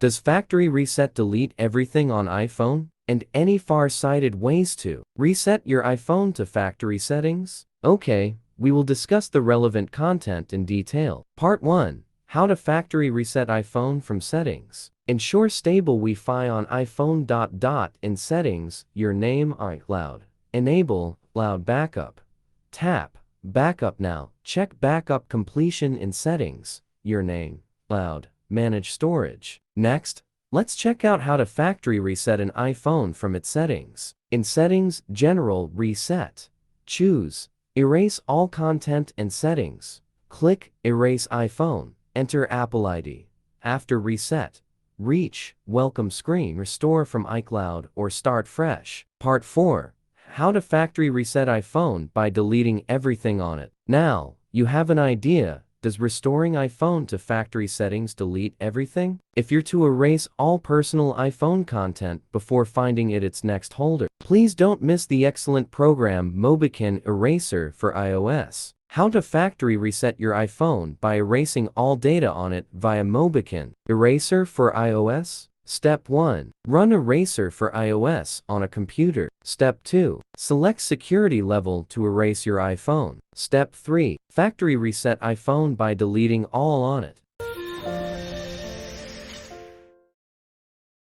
Does factory reset delete everything on iPhone? And any far-sighted ways to reset your iPhone to factory settings? Okay, we will discuss the relevant content in detail. Part 1. How to factory reset iPhone from settings. Ensure stable Wi-Fi on iPhone. In settings, your name iCloud. Enable Cloud Backup. Tap Backup now. Check backup completion in settings, your name, cloud, manage storage. Next, let's check out how to factory reset an iPhone from its settings. In settings, general reset. Choose erase all content and settings. Click erase iPhone. Enter Apple ID. After reset, reach welcome screen, restore from iCloud or start fresh. Part 4. How to factory reset iPhone by deleting everything on it. Now, you have an idea. Does restoring iPhone to factory settings delete everything? If you're to erase all personal iPhone content before finding its next holder, please don't miss the excellent program Mobican Eraser for iOS. How to factory reset your iPhone by erasing all data on it via Mobican Eraser for iOS? Step 1. Run Eraser for iOS on a computer. Step 2. Select security level to erase your iPhone. Step 3. Factory reset iPhone by deleting all on it.